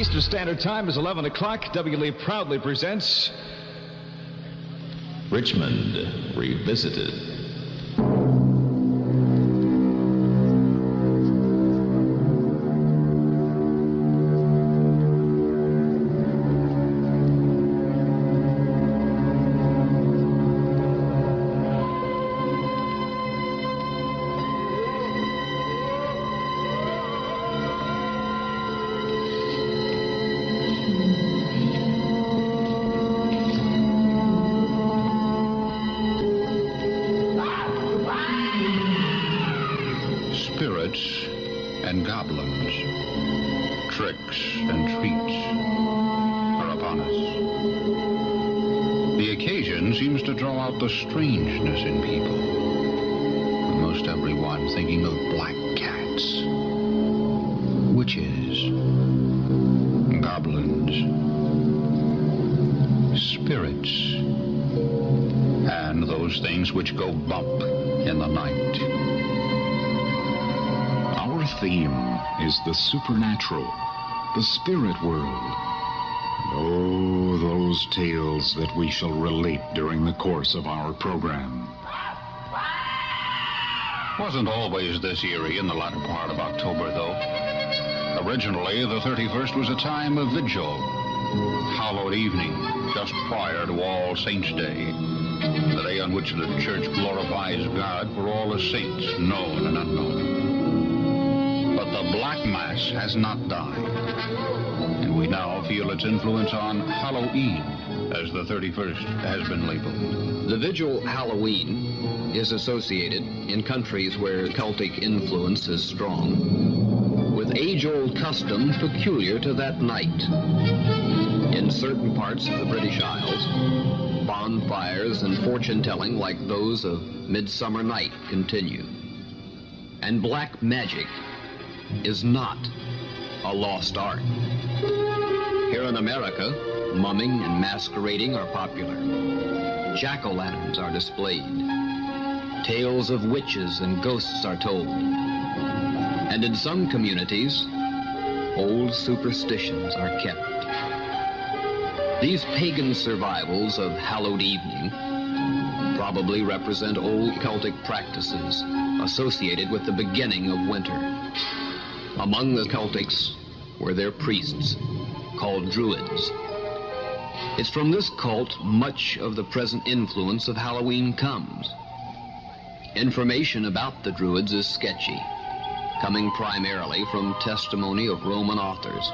Eastern Standard Time is 11 o'clock. WLEE proudly presents Richmond Revisited. Spirits and goblins, tricks and treats are upon us. The occasion seems to draw out the strangeness in people, with most everyone thinking of black cats, witches, goblins, spirits, and those things which go bump in the night. Our theme is the supernatural, the spirit world. Oh, those tales that we shall relate during the course of our program. Wasn't always this eerie in the latter part of October, though. Originally, the 31st was a time of vigil, hallowed evening, just prior to All Saints' Day, the day on which the church glorifies God for all the saints, known and unknown. But the Black Mass has not died, and we now feel its influence on Halloween, as the 31st has been labeled. The vigil Halloween is associated, in countries where Celtic influence is strong, with age-old custom peculiar to that night. In certain parts of the British Isles, bonfires and fortune-telling like those of Midsummer Night continue. And black magic is not a lost art. Here in America, mumming and masquerading are popular. Jack-o'-lanterns are displayed. Tales of witches and ghosts are told. And in some communities, old superstitions are kept. These pagan survivals of hallowed evening probably represent old Celtic practices associated with the beginning of winter. Among the Celtics were their priests, called Druids. It's from this cult much of the present influence of Halloween comes. Information about the Druids is sketchy, coming primarily from testimony of Roman authors,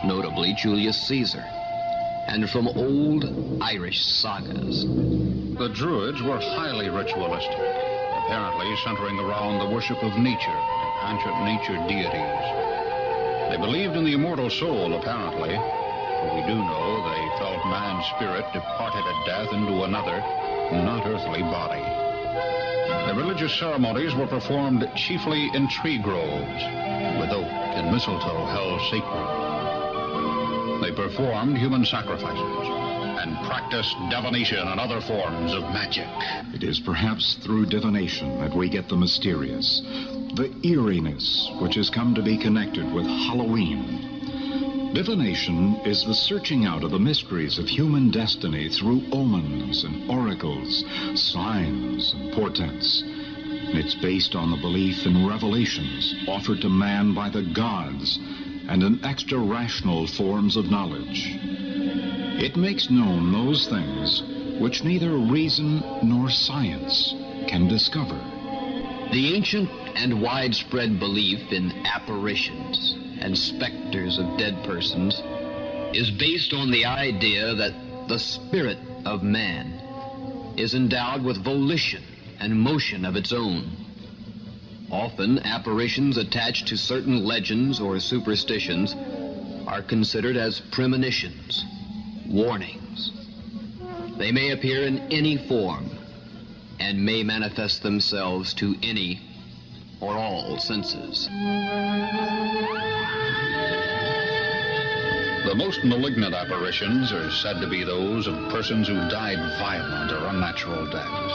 notably Julius Caesar, and from old Irish sagas. The Druids were highly ritualistic, apparently centering around the worship of nature and ancient nature deities. They believed in the immortal soul, apparently, for we do know they felt man's spirit departed at death into another, not earthly body. The religious ceremonies were performed chiefly in tree groves, with oak and mistletoe held sacred. They performed human sacrifices and practiced divination and other forms of magic. It is perhaps through divination that we get the mysterious, the eeriness which has come to be connected with Halloween. Divination is the searching out of the mysteries of human destiny through omens and oracles, signs and portents. It's based on the belief in revelations offered to man by the gods and in extra-rational forms of knowledge. It makes known those things which neither reason nor science can discover. The ancient and widespread belief in apparitions and specters of dead persons is based on the idea that the spirit of man is endowed with volition and motion of its own. Often, apparitions attached to certain legends or superstitions are considered as premonitions, warnings. They may appear in any form and may manifest themselves to any or all senses. The most malignant apparitions are said to be those of persons who died violent or unnatural deaths,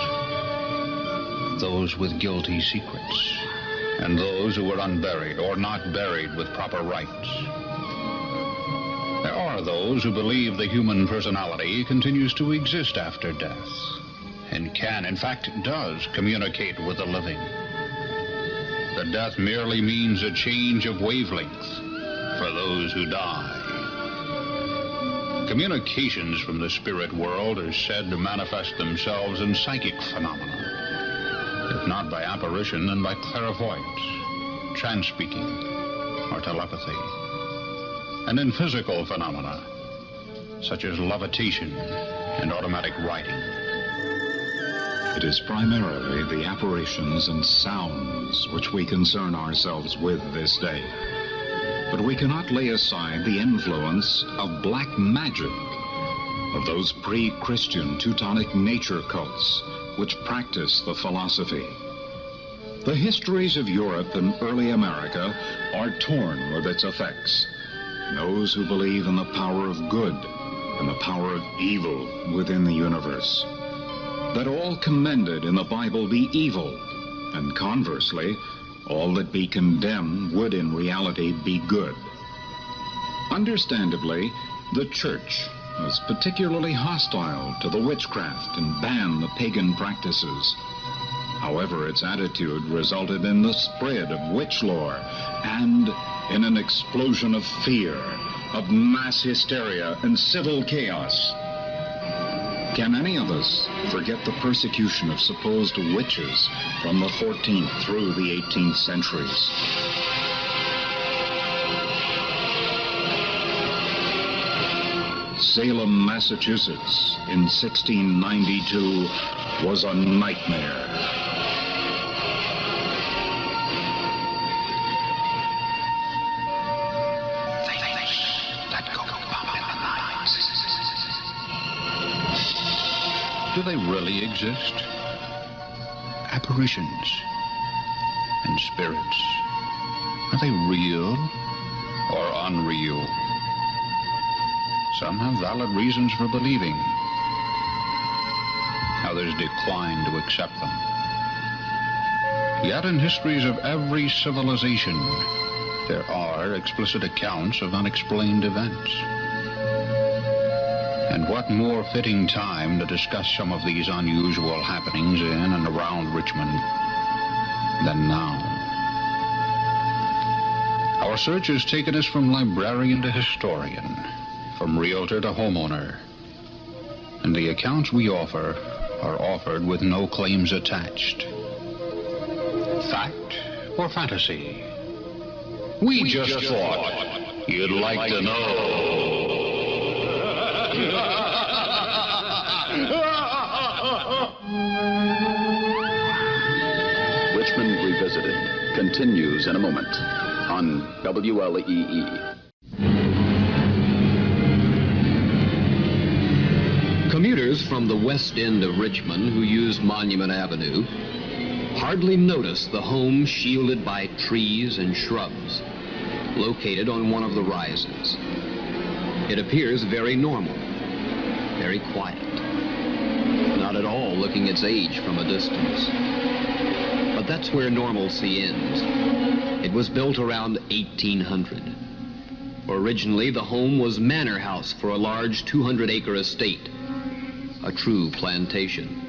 those with guilty secrets, and those who were unburied or not buried with proper rites. are those who believe the human personality continues to exist after death, and can, in fact, does communicate with the living. That death merely means a change of wavelength for those who die. Communications from the spirit world are said to manifest themselves in psychic phenomena, if not by apparition, then by clairvoyance, trance-speaking, or telepathy, and in physical phenomena, such as levitation and automatic writing. It is primarily the apparitions and sounds which we concern ourselves with this day. But we cannot lay aside the influence of black magic, of those pre-Christian Teutonic nature cults which practice the philosophy. The histories of Europe and early America are torn with its effects. Those who believe in the power of good and the power of evil within the universe. That all commended in the Bible be evil, and conversely, all that be condemned would in reality be good. Understandably, the church was particularly hostile to the witchcraft and banned the pagan practices. However, its attitude resulted in the spread of witch lore and in an explosion of fear, of mass hysteria and civil chaos. Can any of us forget the persecution of supposed witches from the 14th through the 18th centuries? Salem, Massachusetts, in 1692, was a nightmare. Do they really exist? Apparitions and spirits, are they real or unreal? Some have valid reasons for believing. Others decline to accept them. Yet in histories of every civilization, there are explicit accounts of unexplained events. And what more fitting time to discuss some of these unusual happenings in and around Richmond than now. Our search has taken us from librarian to historian, from realtor to homeowner, and the accounts we offer are offered with no claims attached. Fact or fantasy? We just thought you'd like to know. Richmond Revisited continues in a moment on WLEE. Commuters from the west end of Richmond who use Monument Avenue hardly notice the home shielded by trees and shrubs, located on one of the rises. It appears very normal, very quiet, not at all looking its age from a distance. But that's where normalcy ends. It was built around 1800. Originally, the home was manor house for a large 200-acre estate, a true plantation.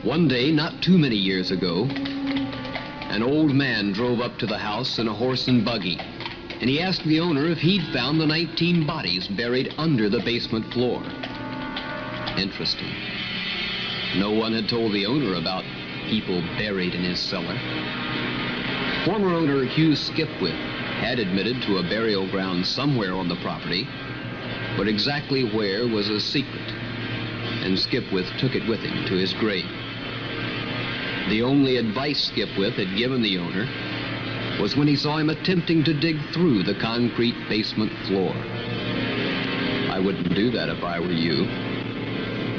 One day, not too many years ago, an old man drove up to the house in a horse and buggy, and he asked the owner if he'd found the 19 bodies buried under the basement floor. Interesting. No one had told the owner about people buried in his cellar. Former owner Hugh Skipwith had admitted to a burial ground somewhere on the property, but exactly where was a secret, and Skipwith took it with him to his grave. The only advice Skipwith had given the owner was when he saw him attempting to dig through the concrete basement floor. I wouldn't do that if I were you.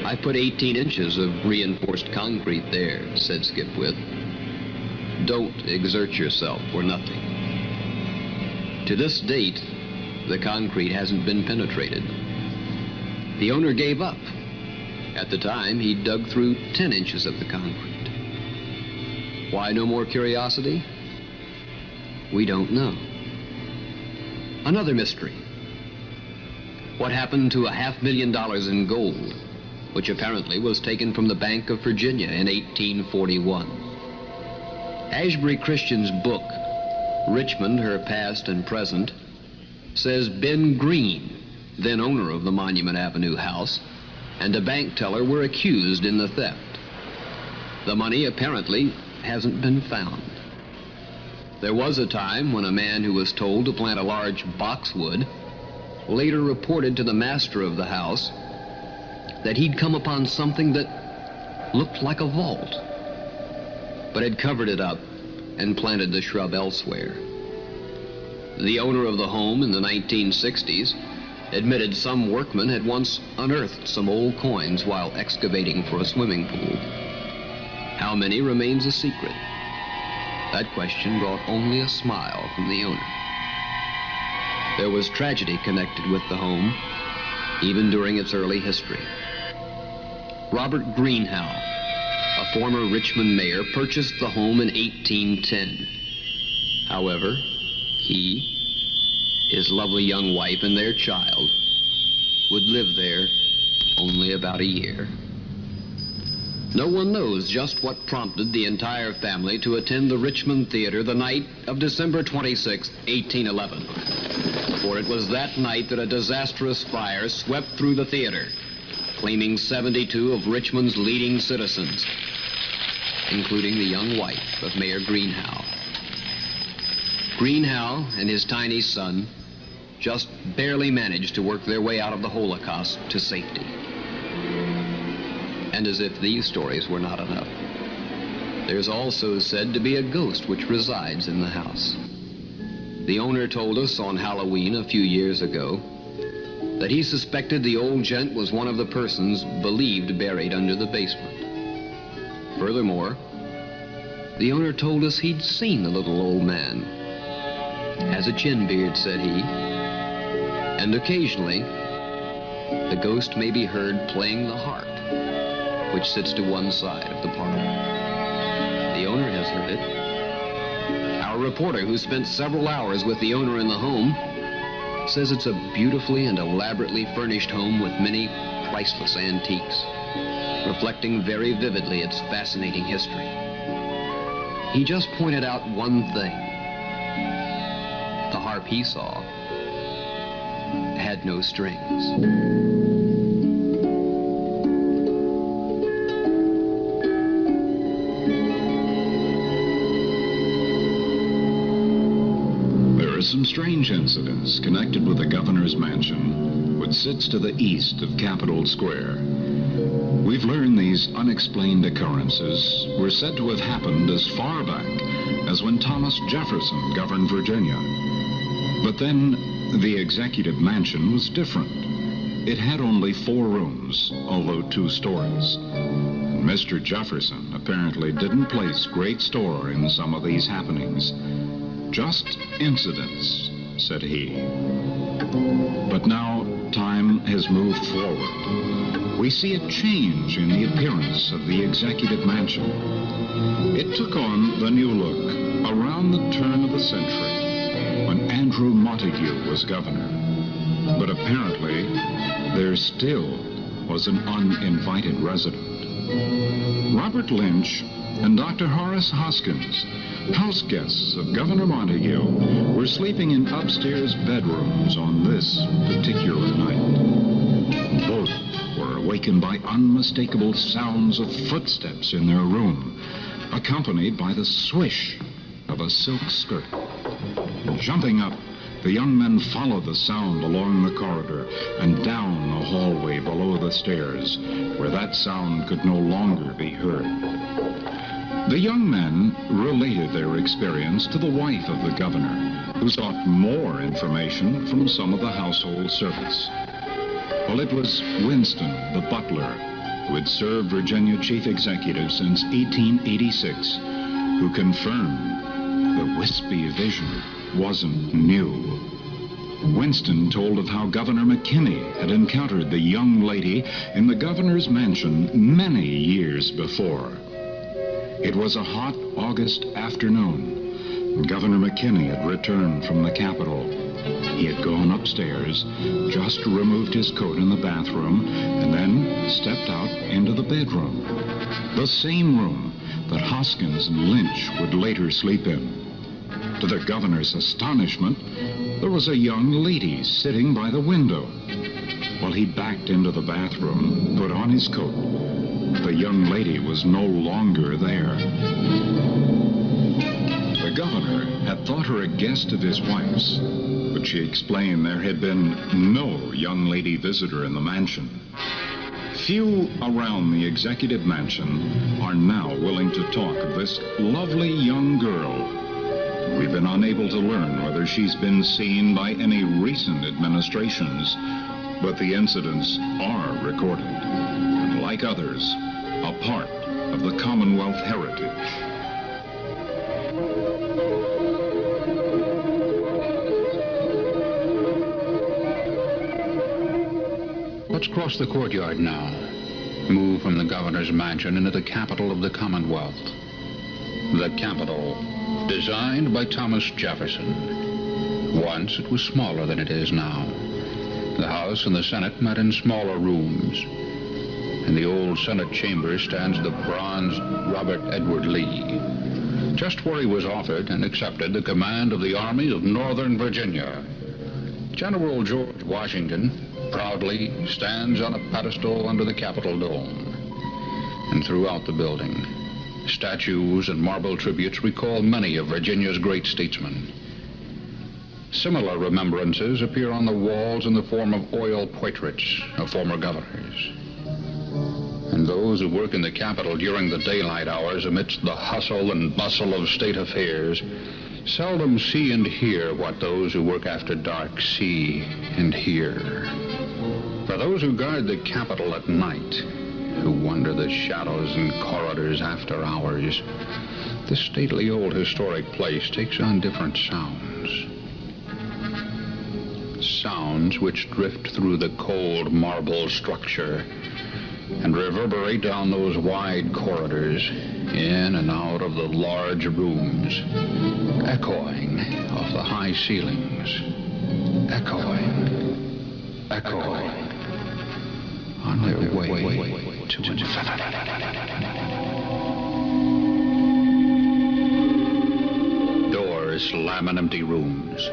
I put 18 inches of reinforced concrete there, said Skipwith. Don't exert yourself for nothing. To this date, the concrete hasn't been penetrated. The owner gave up. At the time, he dug through 10 inches of the concrete. Why no more curiosity? We don't know. Another mystery. What happened to $500,000 in gold, which apparently was taken from the Bank of Virginia in 1841? Ashbury Christian's book, Richmond, Her Past and Present, says Ben Green, then owner of the Monument Avenue house, and a bank teller were accused in the theft. The money apparently hasn't been found. There was a time when a man who was told to plant a large boxwood later reported to the master of the house that he'd come upon something that looked like a vault, but had covered it up and planted the shrub elsewhere. The owner of the home in the 1960s admitted some workmen had once unearthed some old coins while excavating for a swimming pool. How many remains a secret. That question brought only a smile from the owner. There was tragedy connected with the home, even during its early history. Robert Greenhow, a former Richmond mayor, purchased the home in 1810. However, he, his lovely young wife, and their child would live there only about a year. No one knows just what prompted the entire family to attend the Richmond Theater the night of December 26, 1811. For it was that night that a disastrous fire swept through the theater, claiming 72 of Richmond's leading citizens, including the young wife of Mayor Greenhow. Greenhow and his tiny son just barely managed to work their way out of the Holocaust to safety. And as if these stories were not enough, there's also said to be a ghost which resides in the house. The owner told us on Halloween a few years ago that he suspected the old gent was one of the persons believed buried under the basement. Furthermore, the owner told us he'd seen the little old man. Has a chin beard, said he, and occasionally the ghost may be heard playing the harp, which sits to one side of the parlor. The owner has heard it. Our reporter, who spent several hours with the owner in the home, says it's a beautifully and elaborately furnished home with many priceless antiques, reflecting very vividly its fascinating history. He just pointed out one thing. The harp he saw had no strings. Some strange incidents connected with the governor's mansion, which sits to the east of Capitol Square. We've learned these unexplained occurrences were said to have happened as far back as when Thomas Jefferson governed Virginia. But then the executive mansion was different. It had only 4 rooms, although 2 stories. And Mr. Jefferson apparently didn't place great store in some of these happenings. Just incidents, said he. But now time has moved forward. We see a change in the appearance of the executive mansion. It took on the new look around the turn of the century when Andrew Montague was governor. But apparently there still was an uninvited resident. Robert Lynch and Dr. Horace Hoskins, house guests of Governor Montague, were sleeping in upstairs bedrooms on this particular night. Both were awakened by unmistakable sounds of footsteps in their room, accompanied by the swish of a silk skirt. Jumping up, the young men followed the sound along the corridor and down the hallway below the stairs, where that sound could no longer be heard. The young men related their experience to the wife of the governor, who sought more information from some of the household servants. Well, it was Winston, the butler, who had served Virginia chief executive since 1886, who confirmed the wispy vision wasn't new. Winston told of how Governor McKinney had encountered the young lady in the governor's mansion many years before. It was a hot August afternoon, and Governor McKinney had returned from the Capitol. He had gone upstairs, just removed his coat in the bathroom, and then stepped out into the bedroom. The same room that Hoskins and Lynch would later sleep in. To the governor's astonishment, there was a young lady sitting by the window. While he backed into the bathroom, put on his coat, the young lady was no longer there. The governor had thought her a guest of his wife's, but she explained there had been no young lady visitor in the mansion. Few around the executive mansion are now willing to talk of this lovely young girl. We've been unable to learn whether she's been seen by any recent administrations, but the incidents are recorded, and like others, a part of the Commonwealth heritage. Let's cross the courtyard now. Move from the governor's mansion into the capital of the Commonwealth. The Capitol, designed by Thomas Jefferson. Once it was smaller than it is now. The House and the Senate met in smaller rooms. In the old Senate chamber stands the bronze Robert Edward Lee, just where he was offered and accepted the command of the Army of Northern Virginia. General George Washington proudly stands on a pedestal under the Capitol dome. And throughout the building, statues and marble tributes recall many of Virginia's great statesmen. Similar remembrances appear on the walls in the form of oil portraits of former governors. And those who work in the Capitol during the daylight hours amidst the hustle and bustle of state affairs seldom see and hear what those who work after dark see and hear. For those who guard the Capitol at night, who wander the shadows and corridors after hours, this stately old historic place takes on different sounds. Sounds which drift through the cold marble structure and reverberate down those wide corridors, in and out of the large rooms, echoing off the high ceilings, echoing on their way to infinity. Doors slam in empty rooms.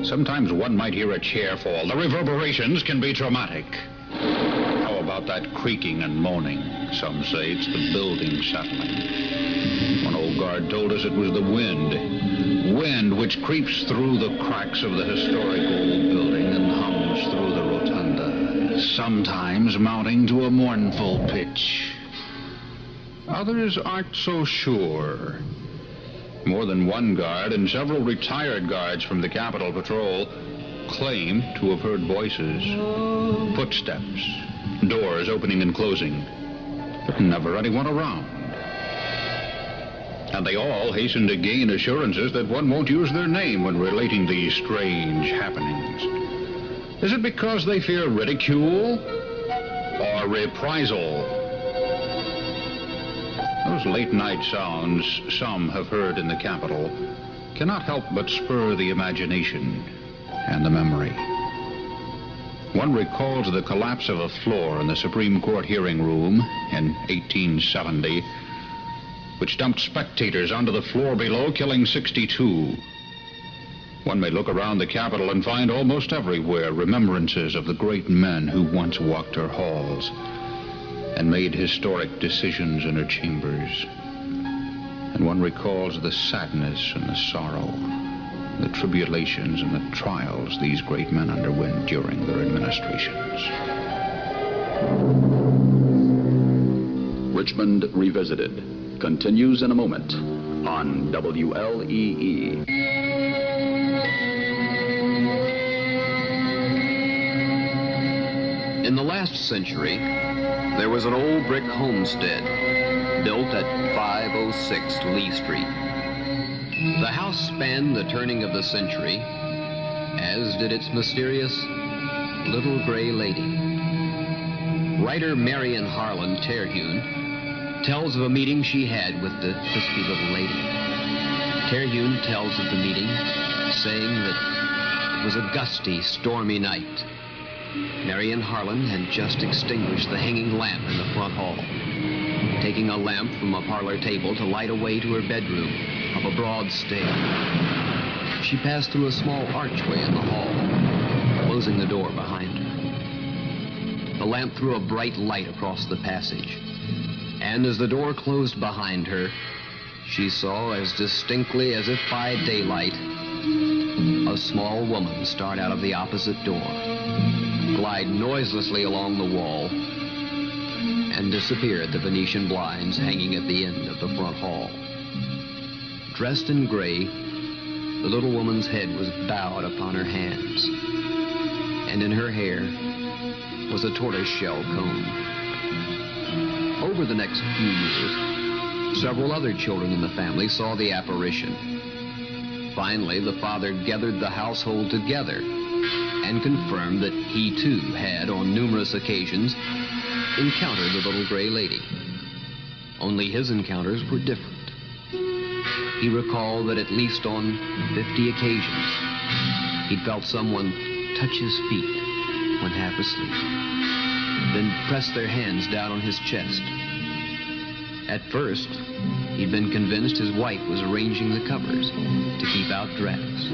Sometimes one might hear a chair fall. The reverberations can be dramatic. How about that creaking and moaning? Some say it's the building settling. One old guard told us it was the wind which creeps through the cracks of the historic old building and hums through the rotunda, sometimes mounting to a mournful pitch. Others aren't so sure. More than one guard and several retired guards from the Capitol Patrol claim to have heard voices, footsteps, doors opening and closing, but never anyone around. And they all hasten to gain assurances that one won't use their name when relating these strange happenings. Is it because they fear ridicule or reprisal? Those late-night sounds some have heard in the Capitol cannot help but spur the imagination and the memory. One recalls the collapse of a floor in the Supreme Court hearing room in 1870, which dumped spectators onto the floor below, killing 62. One may look around the Capitol and find almost everywhere remembrances of the great men who once walked her halls and made historic decisions in her chambers. And one recalls the sadness and the sorrow, the tribulations and the trials these great men underwent during their administrations. Richmond Revisited continues in a moment on WLEE. In the last century, there was an old brick homestead built at 506 Lee Street. The house spanned the turning of the century, as did its mysterious little gray lady. Writer Marion Harlan Terhune tells of a meeting she had with the wispy little lady. Terhune tells of the meeting, saying that It was a gusty, stormy night. Marion Harlan had just extinguished the hanging lamp in the front hall, taking a lamp from a parlor table to light a way to her bedroom up a broad stair. She passed through a small archway in the hall, closing the door behind her. The lamp threw a bright light across the passage, and as the door closed behind her, she saw as distinctly as if by daylight a small woman start out of the opposite door, glide noiselessly along the wall, and disappear at the Venetian blinds hanging at the end of the front hall. Dressed in gray, the little woman's head was bowed upon her hands, and in her hair was a tortoiseshell comb. Over the next few years, several other children in the family saw the apparition. Finally, the father gathered the household together and confirmed that he, too, had, on numerous occasions, encountered the little gray lady. Only his encounters were different. He recalled that at least on 50 occasions, he felt someone touch his feet when half asleep, then press their hands down on his chest. At first, he'd been convinced his wife was arranging the covers to keep out drafts,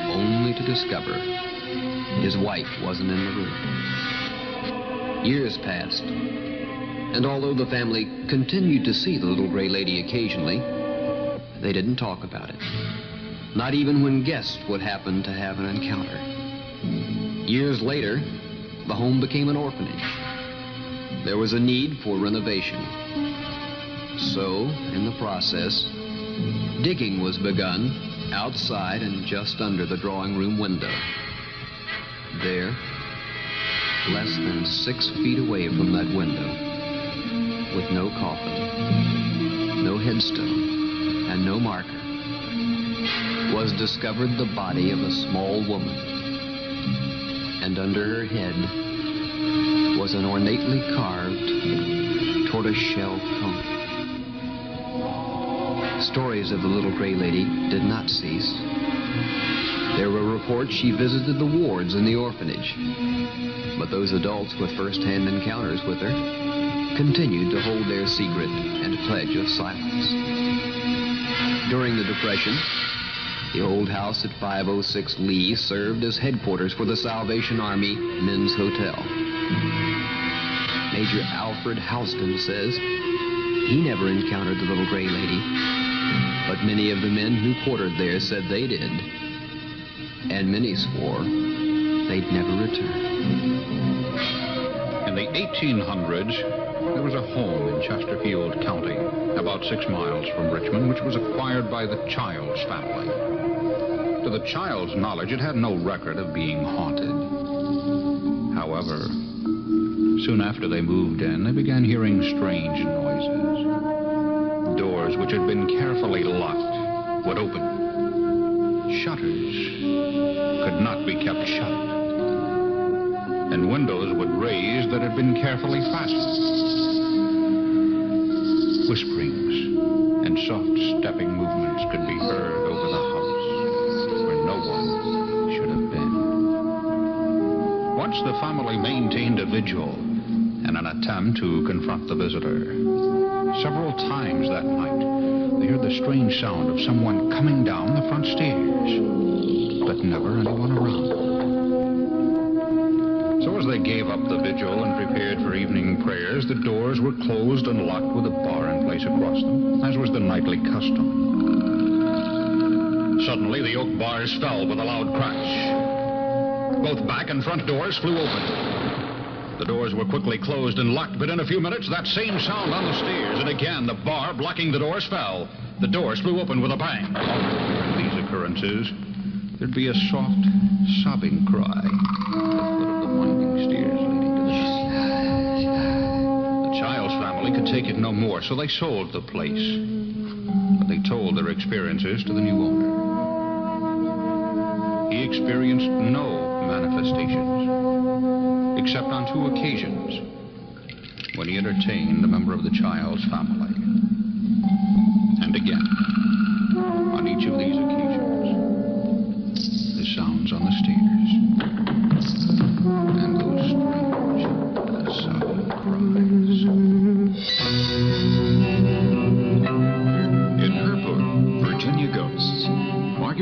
only to discover his wife wasn't in the room. Years passed, and although the family continued to see the little gray lady occasionally, they didn't talk about it, not even when guests would happen to have an encounter. Years later, the home became an orphanage. There was a need for renovation. So, in the process, digging was begun outside and just under the drawing room window. There, less than 6 feet away from that window, with no coffin, no headstone, and no marker, was discovered the body of a small woman. And under her head was an ornately carved tortoiseshell comb. Stories of the little gray lady did not cease. There were reports she visited the wards in the orphanage, but those adults with first-hand encounters with her continued to hold their secret and pledge of silence. During the Depression, the old house at 506 Lee served as headquarters for the Salvation Army Men's Hotel. Major Alfred Houston says he never encountered the little gray lady, but many of the men who quartered there said they did, and many swore they'd never return. In the 1800s, there was a home in Chesterfield County, about 6 miles from Richmond, which was acquired by the Childs family. To the Childs' knowledge, it had no record of being haunted. However, soon after they moved in, they began hearing strange noises. Doors which had been carefully locked would open. Shutters could not be kept shut. And windows would raise that had been carefully fastened. Whisperings and soft stepping movements could be heard over the house where no one should have been. Once the family maintained a vigil and an attempt to confront the visitor. Several times that night, they heard the strange sound of someone coming down the front stairs, but never anyone around. So as they gave up the vigil and prepared for evening prayers, the doors were closed and locked with a bar in place across them, as was the nightly custom. Suddenly, the oak bars fell with a loud crash. Both back and front doors flew open. The doors were quickly closed and locked, but in a few minutes, that same sound on the stairs, and again, the bar blocking the doors fell. The doors flew open with a bang. During these occurrences, there'd be a soft, sobbing cry at the foot of the winding stairs leading to the house. The Childs family could take it no more, so they sold the place. But they told their experiences to the new owner. He experienced no manifestations, except on 2 occasions when he entertained a member of the Childs family. And again, on each of these occasions, the sound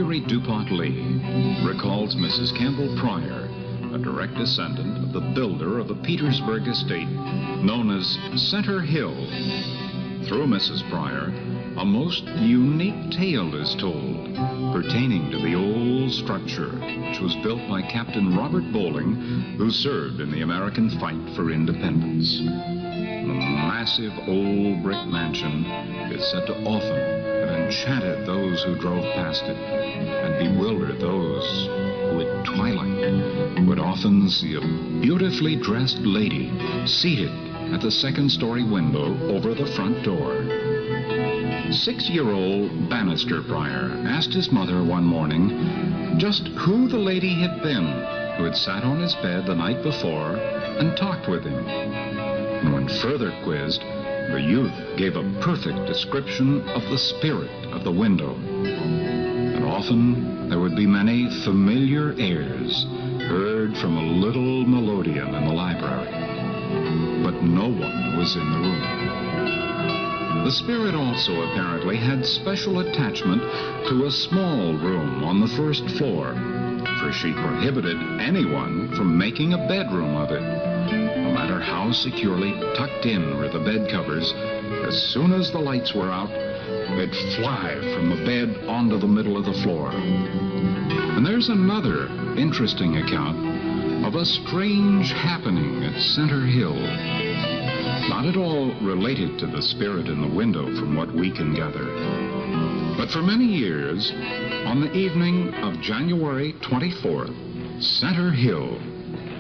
Mary DuPont Lee recalls Mrs. Campbell Pryor, a direct descendant of the builder of a Petersburg estate known as Center Hill. Through Mrs. Pryor, a most unique tale is told pertaining to the old structure which was built by Captain Robert Bowling, who served in the American fight for independence. The massive old brick mansion is said to often have enchanted those who drove past it and bewildered those who at twilight would often see a beautifully dressed lady seated at the second-story window over the front door. 6-year-old Bannister Pryor asked his mother one morning just who the lady had been who had sat on his bed the night before and talked with him. And when further quizzed, the youth gave a perfect description of the spirit of the window. And often there would be many familiar airs heard from a little melodeon in the library. But no one was in the room. The spirit also apparently had special attachment to a small room on the first floor, for she prohibited anyone from making a bedroom of it. No matter how securely tucked in were the bed covers, as soon as the lights were out, they'd fly from the bed onto the middle of the floor. And there's another interesting account of a strange happening at Center Hill. Not at all related to the spirit in the window from what we can gather. But for many years, on the evening of January 24th, Center Hill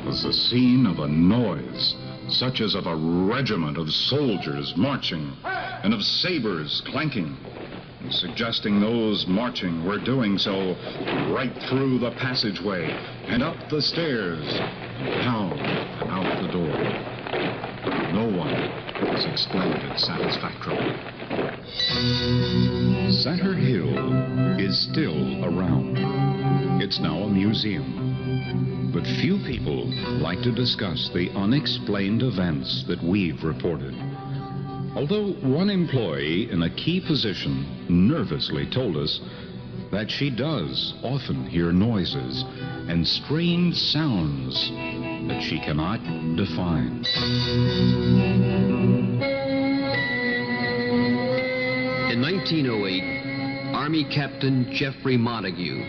was the scene of a noise, such as of a regiment of soldiers marching and of sabers clanking, suggesting those marching were doing so right through the passageway and up the stairs, down and out the door. No one has explained it satisfactorily. Center Hill is still around. It's now a museum. But few people like to discuss the unexplained events that we've reported. Although one employee in a key position nervously told us that she does often hear noises and strange sounds that she cannot define. In 1908, Army Captain Jeffrey Montague,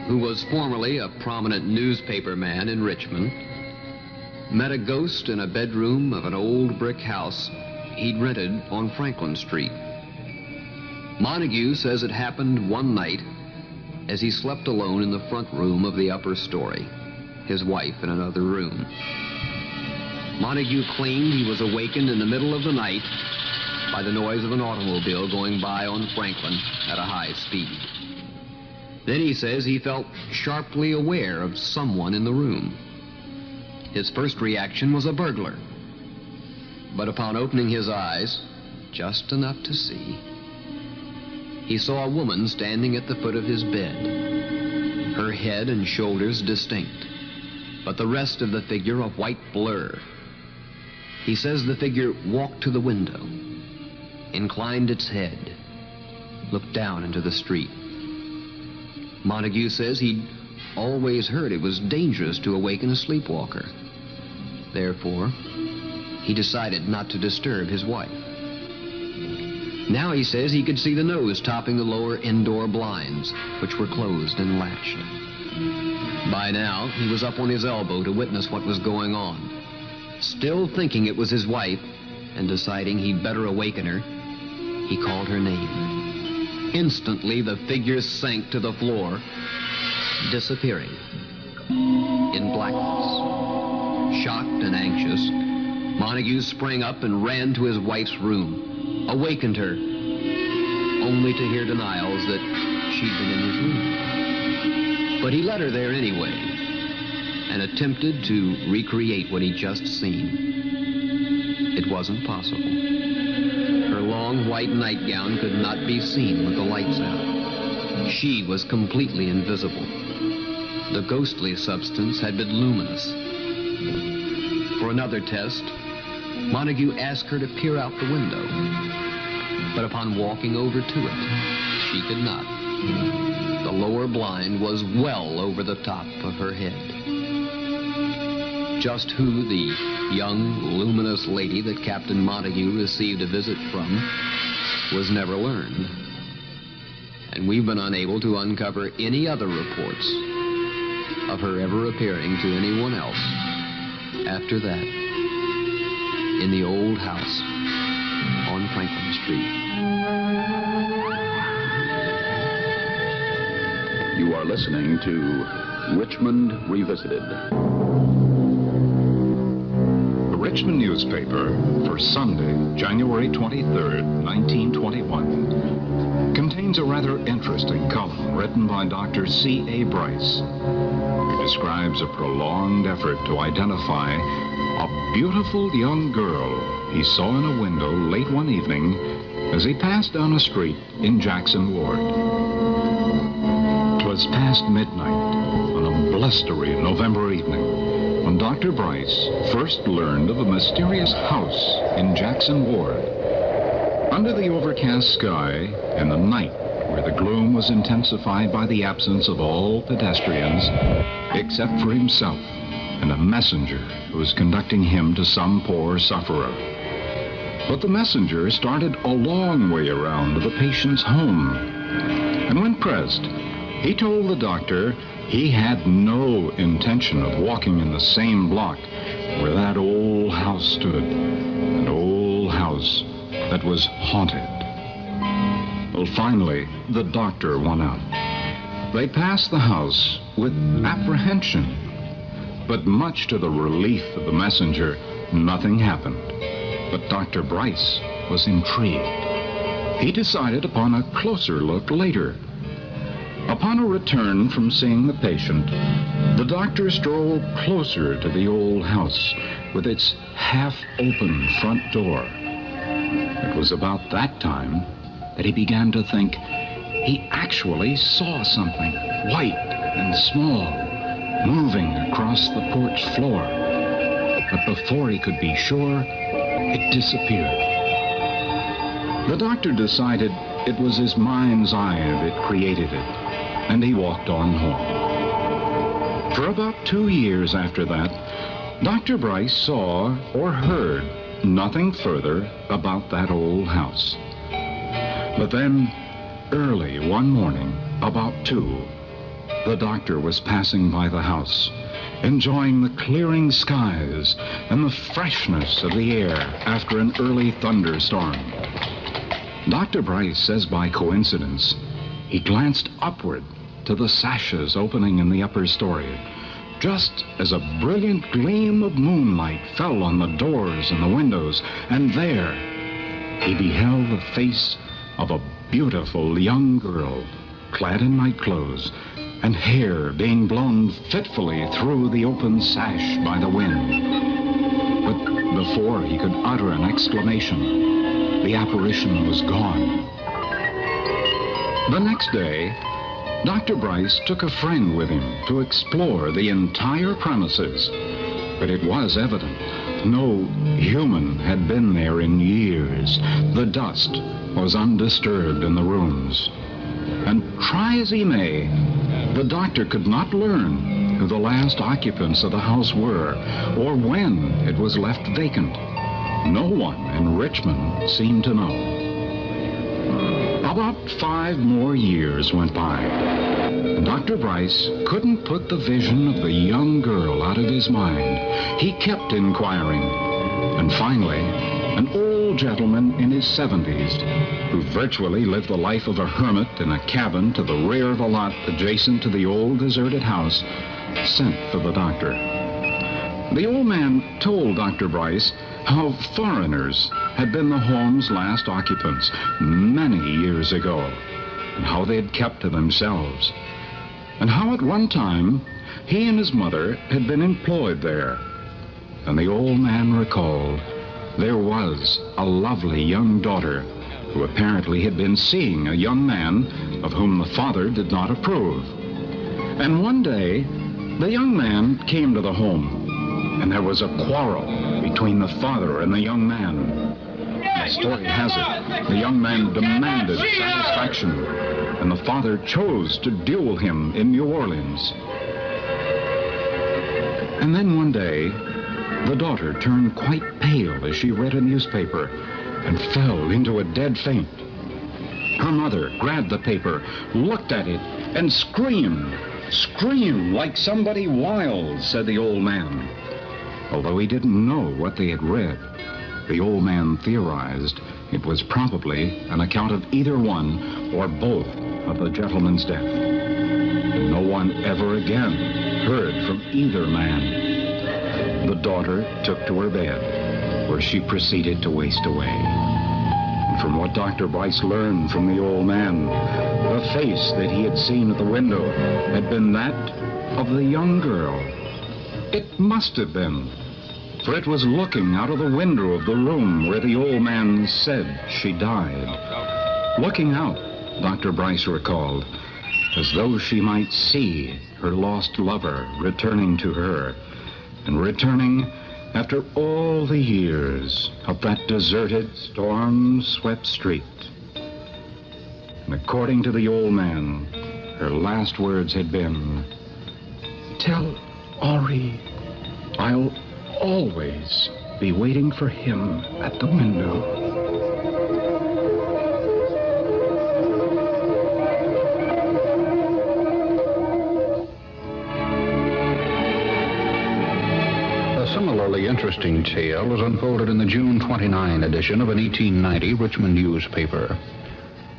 who was formerly a prominent newspaper man in Richmond, met a ghost in a bedroom of an old brick house he'd rented on Franklin Street. Montague says it happened one night as he slept alone in the front room of the upper story, his wife in another room. Montague claimed he was awakened in the middle of the night by the noise of an automobile going by on Franklin at a high speed. Then he says he felt sharply aware of someone in the room. His first reaction was a burglar. But upon opening his eyes, just enough to see, he saw a woman standing at the foot of his bed, her head and shoulders distinct, but the rest of the figure a white blur. He says the figure walked to the window, inclined its head, looked down into the street. Montague says he'd always heard it was dangerous to awaken a sleepwalker. Therefore, he decided not to disturb his wife. Now he says he could see the nose topping the lower indoor blinds, which were closed and latched. By now, he was up on his elbow to witness what was going on. Still thinking it was his wife, and deciding he'd better awaken her, he called her name. Instantly, the figure sank to the floor, disappearing in blackness. Shocked and anxious, Montague sprang up and ran to his wife's room, awakened her, only to hear denials that she'd been in his room. But he let her there anyway, and attempted to recreate what he'd just seen. It wasn't possible. Her long white nightgown could not be seen with the lights out. She was completely invisible. The ghostly substance had been luminous. For another test, Montague asked her to peer out the window. But upon walking over to it, she could not. The lower blind was well over the top of her head. Just who the young, luminous lady that Captain Montague received a visit from was never learned. And we've been unable to uncover any other reports of her ever appearing to anyone else after that in the old house on Franklin Street. You are listening to Richmond Revisited. The Richmond newspaper for Sunday, January 23rd, 1921, contains a rather interesting column written by Dr. C.A. Bryce, who describes a prolonged effort to identify a beautiful young girl he saw in a window late one evening as he passed down a street in Jackson Ward. 'Twas past midnight on a blustery November evening when Dr. Bryce first learned of a mysterious house in Jackson Ward. Under the overcast sky, in the night where the gloom was intensified by the absence of all pedestrians, except for himself and a messenger who was conducting him to some poor sufferer. But the messenger started a long way around to the patient's home, and when pressed, he told the doctor he had no intention of walking in the same block where that old house stood, an old house that was haunted. Well, finally, the doctor won out. They passed the house with apprehension, but much to the relief of the messenger, nothing happened. But Dr. Bryce was intrigued. He decided upon a closer look later. Upon a return from seeing the patient, the doctor strolled closer to the old house with its half-open front door. It was about that time that he began to think he actually saw something white and small moving across the porch floor. But before he could be sure, it disappeared. The doctor decided it was his mind's eye that created it, and he walked on home. For about 2 years after that, Dr. Bryce saw or heard nothing further about that old house. But then, early one morning, about 2, the doctor was passing by the house, enjoying the clearing skies and the freshness of the air after an early thunderstorm. Dr. Bryce says by coincidence, he glanced upward to the sashes opening in the upper story, just as a brilliant gleam of moonlight fell on the doors and the windows, and there he beheld the face of a beautiful young girl, clad in night clothes, and hair being blown fitfully through the open sash by the wind. But before he could utter an exclamation, the apparition was gone. The next day, Dr. Bryce took a friend with him to explore the entire premises, but it was evident no human had been there in years. The dust was undisturbed in the rooms. And try as he may, the doctor could not learn who the last occupants of the house were or when it was left vacant. No one in Richmond seemed to know. About 5 more years went by. Dr. Bryce couldn't put the vision of the young girl out of his mind. He kept inquiring, and finally, an old gentleman in his 70s, who virtually lived the life of a hermit in a cabin to the rear of a lot adjacent to the old deserted house, sent for the doctor. The old man told Dr. Bryce how foreigners had been the home's last occupants many years ago, and how they had kept to themselves, and how at one time he and his mother had been employed there. And the old man recalled there was a lovely young daughter who apparently had been seeing a young man of whom the father did not approve. And one day, the young man came to the home, and there was a quarrel between the father and the young man. The Story has it, the young man demanded satisfaction, and the father chose to duel him in New Orleans. And then one day, the daughter turned quite pale as she read a newspaper and fell into a dead faint. Her mother grabbed the paper, looked at it, and screamed. Screamed like somebody wild, said the old man. Although he didn't know what they had read, the old man theorized it was probably an account of either one or both of the gentleman's death. And no one ever again heard from either man. The daughter took to her bed, where she proceeded to waste away. And from what Dr. Bryce learned from the old man, the face that he had seen at the window had been that of the young girl. It must have been, for it was looking out of the window of the room where the old man said she died. Looking out, Dr. Bryce recalled, as though she might see her lost lover returning to her, and returning after all the years of that deserted, storm-swept street. And according to the old man, her last words had been, "Tell Henri I'll always be waiting for him at the window." A similarly interesting tale was unfolded in the June 29 edition of an 1890 Richmond newspaper.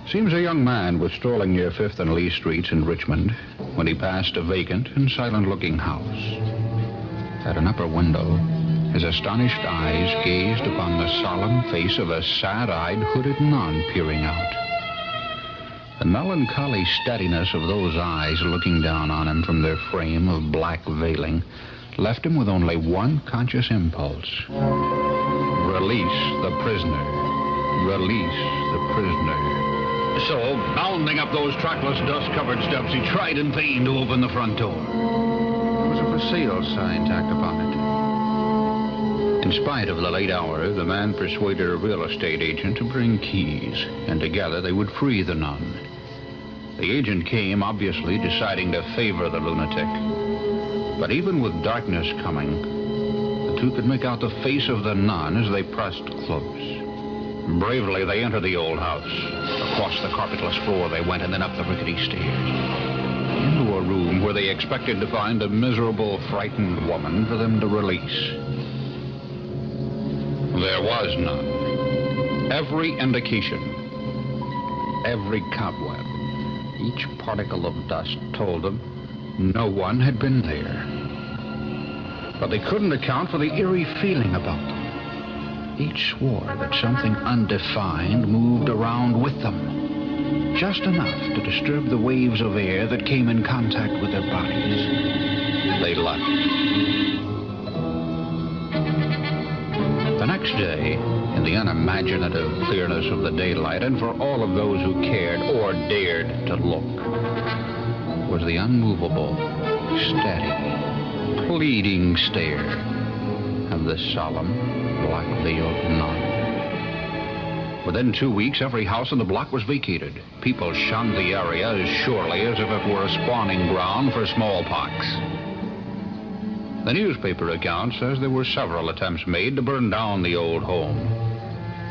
Seems a young man was strolling near 5th and Lee Streets in Richmond when he passed a vacant and silent-looking house. At an upper window, his astonished eyes gazed upon the solemn face of a sad-eyed, hooded nun peering out. The melancholy steadiness of those eyes looking down on him from their frame of black veiling left him with only one conscious impulse. Release the prisoner. Release the prisoner. So, bounding up those trackless, dust-covered steps, he tried in vain to open the front door. There was a for sale sign tacked upon it. In spite of the late hour, the man persuaded a real estate agent to bring keys, and together they would free the nun. The agent came, obviously deciding to favor the lunatic. But even with darkness coming, the two could make out the face of the nun as they pressed close. Bravely, they entered the old house. Across the carpetless floor they went, and then up the rickety stairs. Into a room where they expected to find a miserable, frightened woman for them to release. There was none. Every indication, every cobweb, each particle of dust told them no one had been there. But they couldn't account for the eerie feeling about them. Each swore that something undefined moved around with them, just enough to disturb the waves of air that came in contact with their bodies. They left. The next day, in the unimaginative clearness of the daylight, and for all of those who cared or dared to look, was the unmovable, steady, pleading stare of the solemn, black-veiled nun. Within 2 weeks, every house in the block was vacated. People shunned the area as surely as if it were a spawning ground for smallpox. The newspaper account says there were several attempts made to burn down the old home,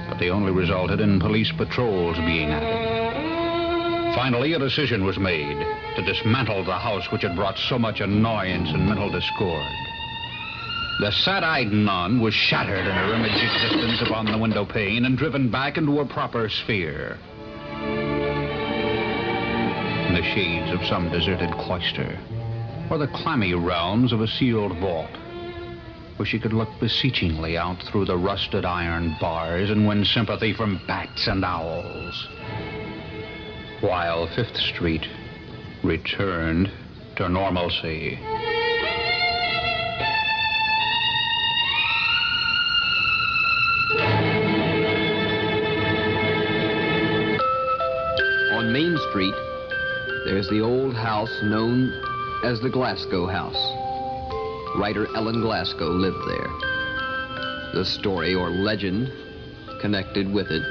but they only resulted in police patrols being added. Finally, a decision was made to dismantle the house which had brought so much annoyance and mental discord. The sad-eyed nun was shattered in her image existence upon the window pane and driven back into her proper sphere. In the shades of some deserted cloister, or the clammy realms of a sealed vault, where she could look beseechingly out through the rusted iron bars and win sympathy from bats and owls, while 5th Street returned to normalcy. On Main Street, there's the old house known as the Glasgow House. Writer Ellen Glasgow lived there. The story or legend connected with it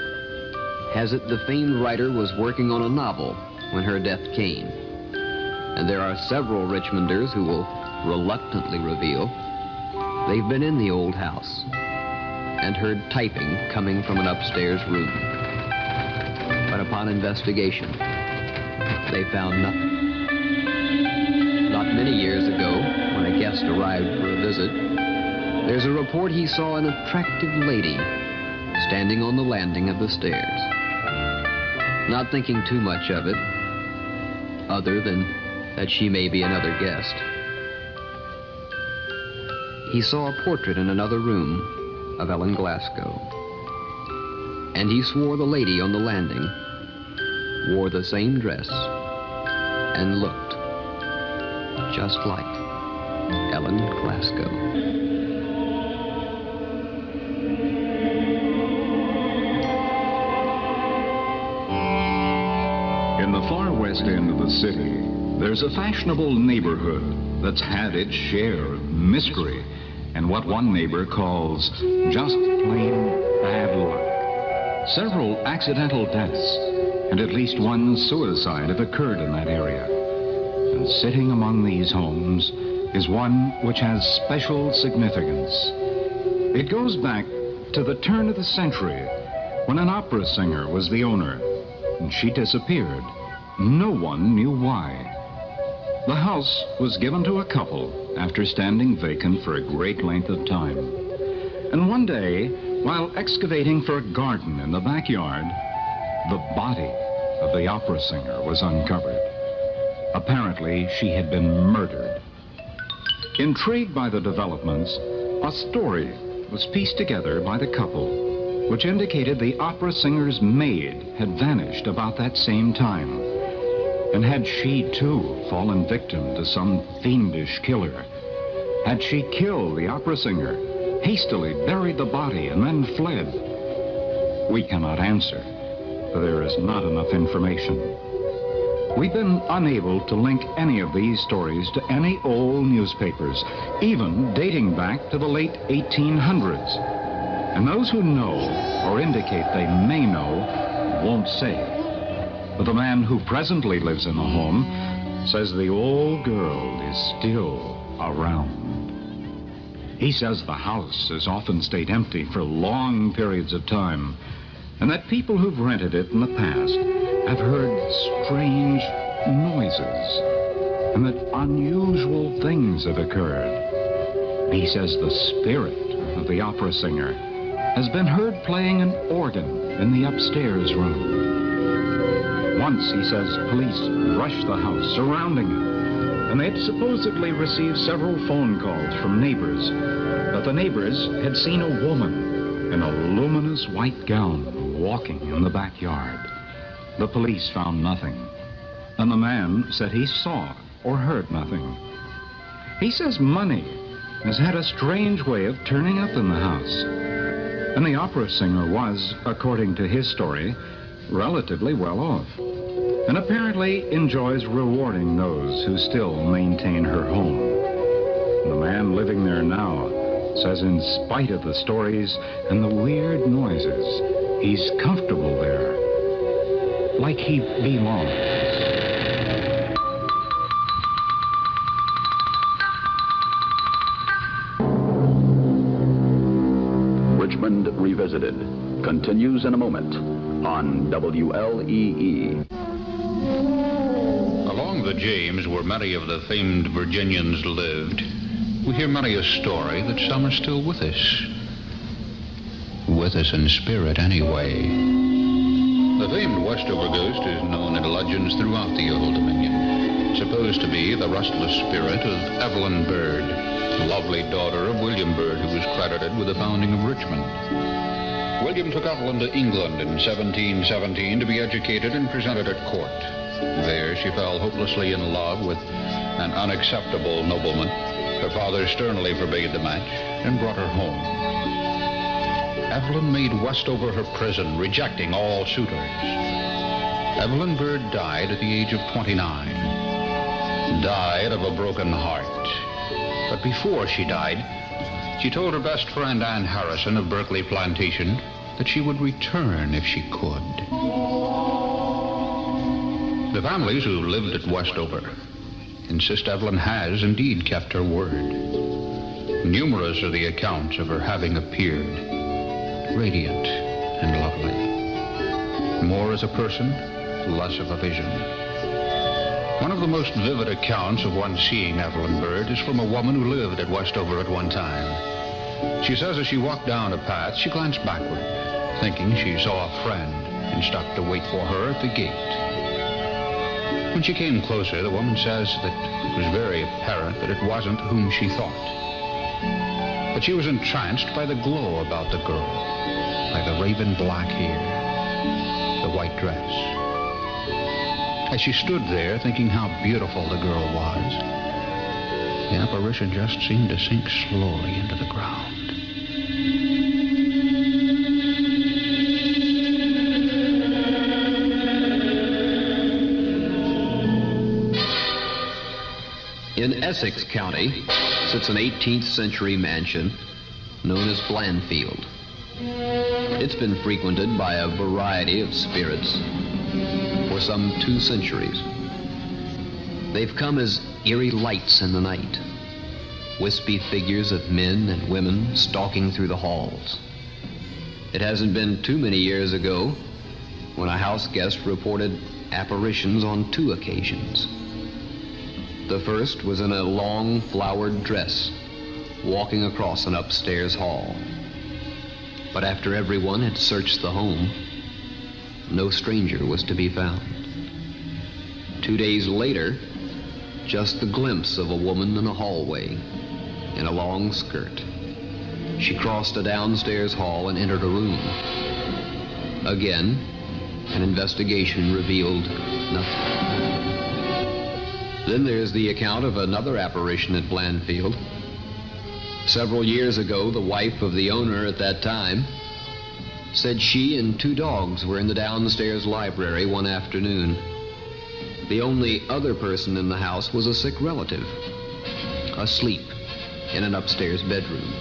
has it the famed writer was working on a novel when her death came. And there are several Richmonders who will reluctantly reveal they've been in the old house and heard typing coming from an upstairs room. But upon investigation, they found nothing. Not many years ago, when a guest arrived for a visit, there's a report he saw an attractive lady standing on the landing of the stairs. Not thinking too much of it, other than that she may be another guest. He saw a portrait in another room of Ellen Glasgow, and he swore the lady on the landing wore the same dress and looked just like Ellen Glasgow. In the far west end of the city, there's a fashionable neighborhood that's had its share of mystery and what one neighbor calls just plain bad luck. Several accidental deaths and at least one suicide have occurred in that area. And sitting among these homes is one which has special significance. It goes back to the turn of the century when an opera singer was the owner, and she disappeared. No one knew why. The house was given to a couple after standing vacant for a great length of time. And one day, while excavating for a garden in the backyard, the body of the opera singer was uncovered. Apparently, she had been murdered. Intrigued by the developments, a story was pieced together by the couple, which indicated the opera singer's maid had vanished about that same time. And had she, too, fallen victim to some fiendish killer? Had she killed the opera singer, hastily buried the body, and then fled? We cannot answer, for there is not enough information. We've been unable to link any of these stories to any old newspapers, even dating back to the late 1800s. And those who know, or indicate they may know, won't say. But the man who presently lives in the home says the old girl is still around. He says the house has often stayed empty for long periods of time, and that people who've rented it in the past have heard strange noises, and that unusual things have occurred. He says the spirit of the opera singer has been heard playing an organ in the upstairs room. Once, he says, police rushed the house, surrounding it, and they had supposedly received several phone calls from neighbors that the neighbors had seen a woman in a luminous white gown walking in the backyard. The police found nothing, and the man said he saw or heard nothing. He says money has had a strange way of turning up in the house, and the opera singer was, according to his story, relatively well off, and apparently enjoys rewarding those who still maintain her home. The man living there now says in spite of the stories and the weird noises, he's comfortable there, like he belongs. Richmond Revisited continues in a moment on WLEE. Along the James, where many of the famed Virginians lived, we hear many a story that some are still with us. With us in spirit, anyway. The famed Westover ghost is known in legends throughout the Old Dominion, supposed to be the restless spirit of Evelyn Byrd, lovely daughter of William Byrd, who was credited with the founding of Richmond. William took Evelyn to England in 1717 to be educated and presented at court. There she fell hopelessly in love with an unacceptable nobleman. Her father sternly forbade the match and brought her home. Evelyn made Westover her prison, rejecting all suitors. Evelyn Byrd died at the age of 29. Died of a broken heart. But before she died, she told her best friend Anne Harrison of Berkeley Plantation that she would return if she could. The families who lived at Westover insist Evelyn has indeed kept her word. Numerous are the accounts of her having appeared radiant and lovely. More as a person, less of a vision. One of the most vivid accounts of one seeing Evelyn Bird is from a woman who lived at Westover at one time. She says as she walked down a path, she glanced backward, thinking she saw a friend and stopped to wait for her at the gate. When she came closer, the woman says that it was very apparent that it wasn't whom she thought. But she was entranced by the glow about the girl, by the raven black hair, the white dress. As she stood there thinking how beautiful the girl was, the apparition just seemed to sink slowly into the ground. In Essex County sits an 18th century mansion known as Blandfield. It's been frequented by a variety of spirits for some 2 centuries. They've come as eerie lights in the night, wispy figures of men and women stalking through the halls. It hasn't been too many years ago when a house guest reported apparitions on 2 occasions. The first was in a long flowered dress, walking across an upstairs hall. But after everyone had searched the home, no stranger was to be found. 2 days later, just the glimpse of a woman in a hallway in a long skirt. She crossed a downstairs hall and entered a room. Again, an investigation revealed nothing. Then there's the account of another apparition at Blandfield. Several years ago, the wife of the owner at that time said she and 2 dogs were in the downstairs library one afternoon. The only other person in the house was a sick relative, asleep in an upstairs bedroom.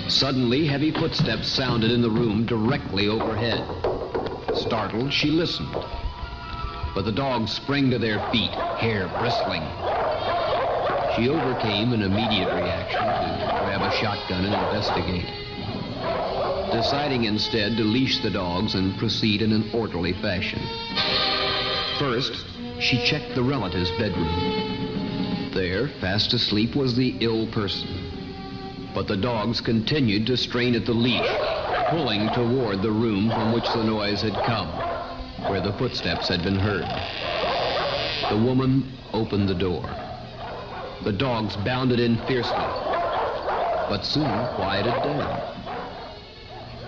Suddenly, heavy footsteps sounded in the room directly overhead. Startled, she listened. But the dogs sprang to their feet, hair bristling. She overcame an immediate reaction to grab a shotgun and investigate, deciding instead to leash the dogs and proceed in an orderly fashion. First, she checked the relative's bedroom. There, fast asleep, was the ill person. But the dogs continued to strain at the leash, pulling toward the room from which the noise had come, where the footsteps had been heard. The woman opened the door. The dogs bounded in fiercely, but soon quieted down.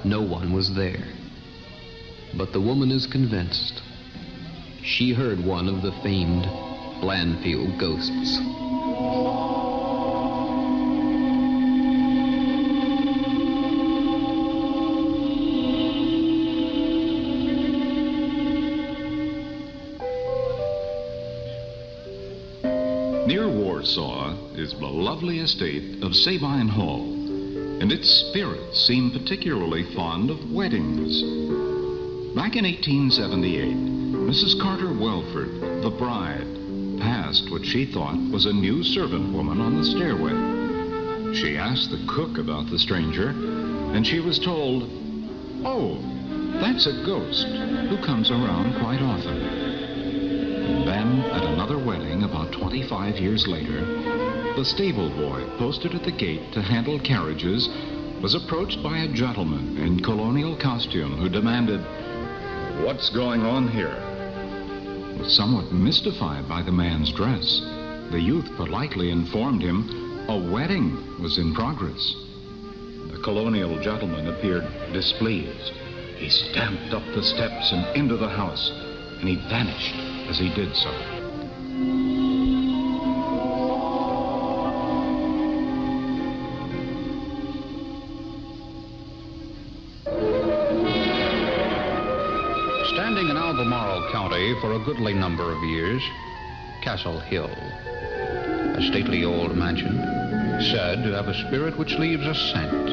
No one was there. But the woman is convinced. She heard one of the famed Blandfield ghosts. Near Warsaw is the lovely estate of Sabine Hall, and its spirits seem particularly fond of weddings. Back in 1878, Mrs. Carter Welford, the bride, passed what she thought was a new servant woman on the stairway. She asked the cook about the stranger, and she was told, "Oh, that's a ghost who comes around quite often." Then, at another wedding about 25 years later, the stable boy posted at the gate to handle carriages was approached by a gentleman in colonial costume who demanded, "What's going on here?" Somewhat mystified by the man's dress, the youth politely informed him a wedding was in progress. The colonial gentleman appeared displeased. He stamped up the steps and into the house, and he vanished as he did so. Standing in Albemarle County for a goodly number of years, Castle Hill, a stately old mansion, said to have a spirit which leaves a scent.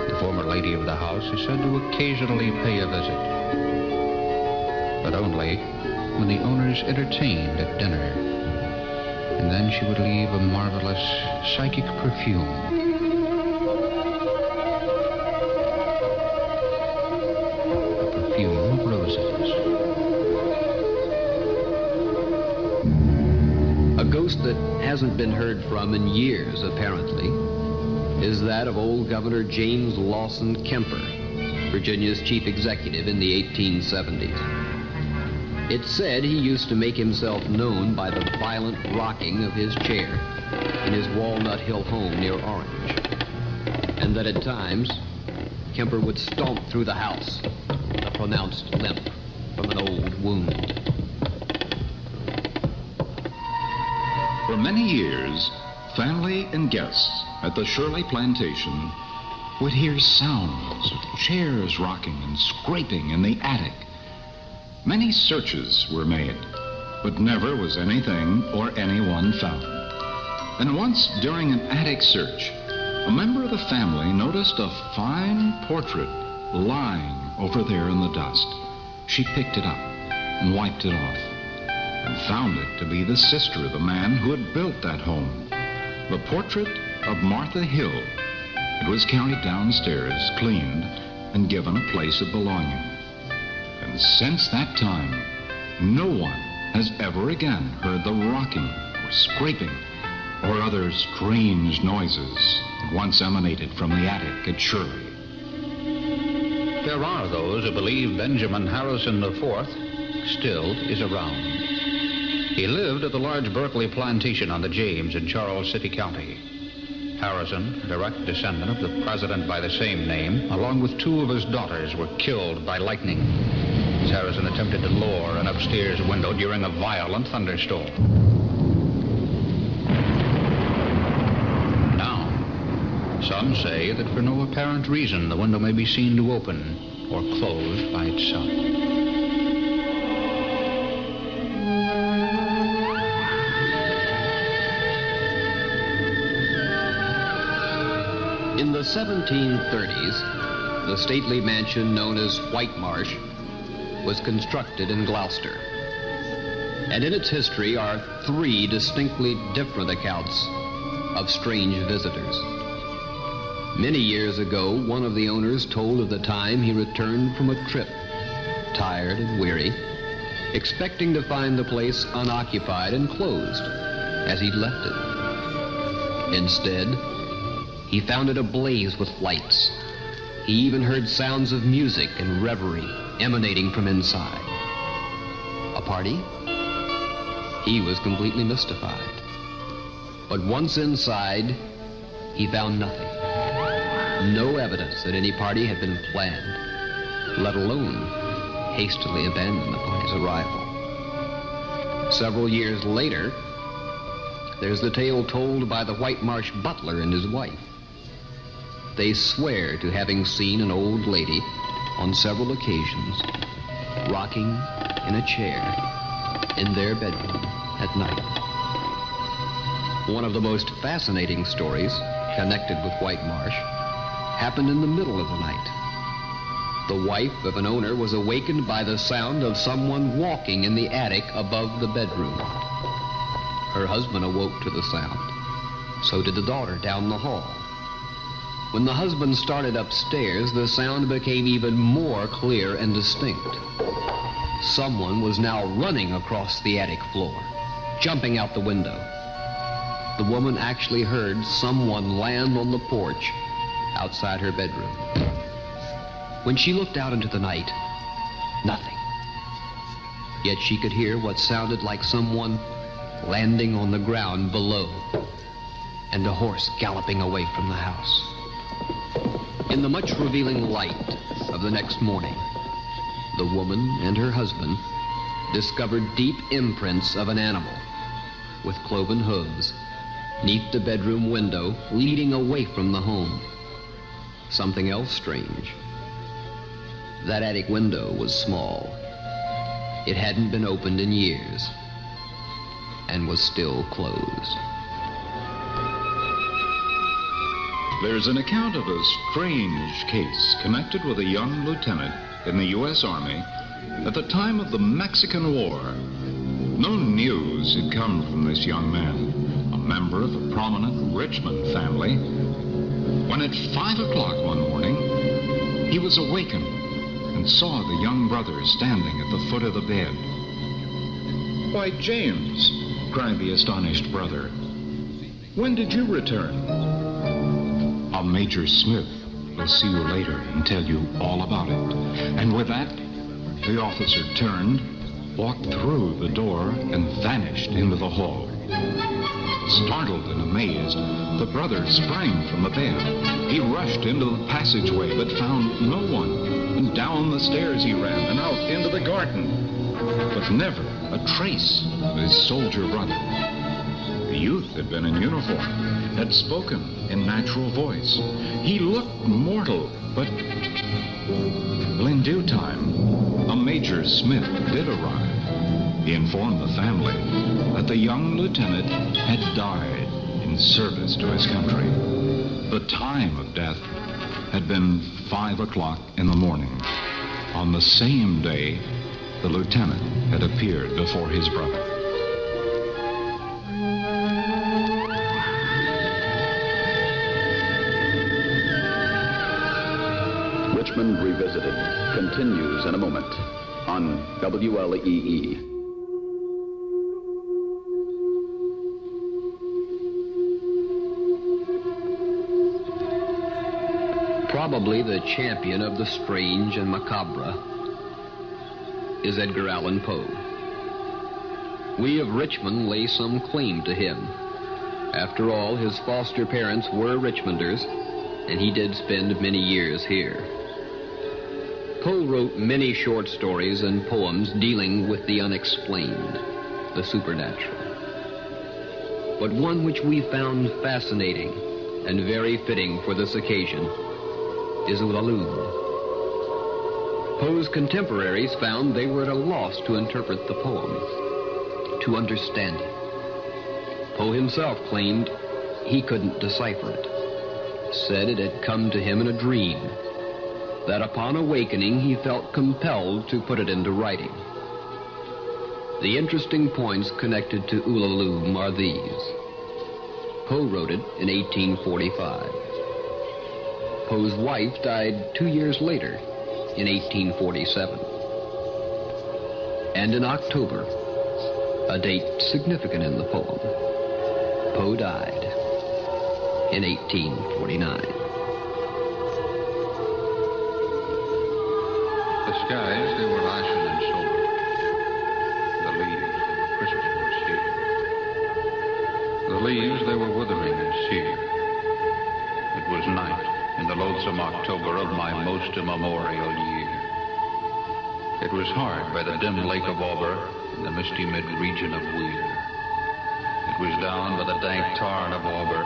The former lady of the house is said to occasionally pay a visit, but only when the owners entertained at dinner. And then she would leave a marvelous psychic perfume. A perfume of roses. A ghost that hasn't been heard from in years, apparently, is that of old Governor James Lawson Kemper, Virginia's chief executive in the 1870s. It's said he used to make himself known by the violent rocking of his chair in his Walnut Hill home near Orange, and that at times Kemper would stomp through the house, a pronounced limp from an old wound. For many years, family and guests at the Shirley Plantation would hear sounds of chairs rocking and scraping in the attic. Many searches were made, but never was anything or anyone found. And once during an attic search, a member of the family noticed a fine portrait lying over there in the dust. She picked it up and wiped it off, and found it to be the sister of the man who had built that home, the portrait of Martha Hill. It was carried downstairs, cleaned, and given a place of belonging. And since that time, no one has ever again heard the rocking or scraping or other strange noises that once emanated from the attic at Shirley. There are those who believe Benjamin Harrison IV still is around. He lived at the large Berkeley plantation on the James in Charles City County. Harrison, direct descendant of the president by the same name, along with two of his daughters, were killed by lightning as Harrison attempted to lower an upstairs window during a violent thunderstorm. Now, some say that for no apparent reason the window may be seen to open or close by itself. In the 1730s, the stately mansion known as White Marsh was constructed in Gloucester. And in its history are three distinctly different accounts of strange visitors. Many years ago, one of the owners told of the time he returned from a trip, tired and weary, expecting to find the place unoccupied and closed as he'd left it. Instead, he found it ablaze with lights. He even heard sounds of music and revelry emanating from inside. A party? He was completely mystified. But once inside, he found nothing. No evidence that any party had been planned, let alone hastily abandoned upon his arrival. Several years later, there's the tale told by the White Marsh butler and his wife. They swear to having seen an old lady on several occasions rocking in a chair in their bedroom at night. One of the most fascinating stories connected with White Marsh happened in the middle of the night. The wife of an owner was awakened by the sound of someone walking in the attic above the bedroom. Her husband awoke to the sound. So did the daughter down the hall. When the husband started upstairs, the sound became even more clear and distinct. Someone was now running across the attic floor, jumping out the window. The woman actually heard someone land on the porch outside her bedroom. When she looked out into the night, nothing. Yet she could hear what sounded like someone landing on the ground below and a horse galloping away from the house. In the much revealing light of the next morning, the woman and her husband discovered deep imprints of an animal with cloven hooves neath the bedroom window leading away from the home. Something else strange. That attic window was small. It hadn't been opened in years and was still closed. There's an account of a strange case connected with a young lieutenant in the U.S. Army at the time of the Mexican War. No news had come from this young man, a member of a prominent Richmond family, when at 5 o'clock one morning, he was awakened and saw the young brother standing at the foot of the bed. "Why, James," cried the astonished brother, "when did you return?" "Major Smith will see you later and tell you all about it." And with that, the officer turned, walked through the door, and vanished into the hall. Startled and amazed, the brother sprang from the bed. He rushed into the passageway, but found no one. And down the stairs he ran and out into the garden. But never a trace of his soldier brother. The youth had been in uniform, had spoken in natural voice. He looked mortal, but... Well, in due time, a Major Smith did arrive. He informed the family that the young lieutenant had died in service to his country. The time of death had been 5 o'clock in the morning. On the same day, the lieutenant had appeared before his brother. Richmond Revisited continues in a moment on WLEE. Probably the champion of the strange and macabre is Edgar Allan Poe. We of Richmond lay some claim to him. After all, his foster parents were Richmonders, and he did spend many years here. Poe wrote many short stories and poems dealing with the unexplained, the supernatural. But one which we found fascinating and very fitting for this occasion is Ulalume. Poe's contemporaries found they were at a loss to interpret the poem, to understand it. Poe himself claimed he couldn't decipher it, said it had come to him in a dream, that upon awakening he felt compelled to put it into writing. The interesting points connected to Ulalume are these. Poe wrote it in 1845. Poe's wife died 2 years later, in 1847. And in October, a date significant in the poem, Poe died in 1849. The skies, they were ashen and sober. The leaves, they were crisp and sere. The leaves, they were withering and sere. It was night in the loathsome October of my most immemorial year. It was hard by the dim lake of Auber in the misty mid-region of Weir. It was down by the dank tarn of Auber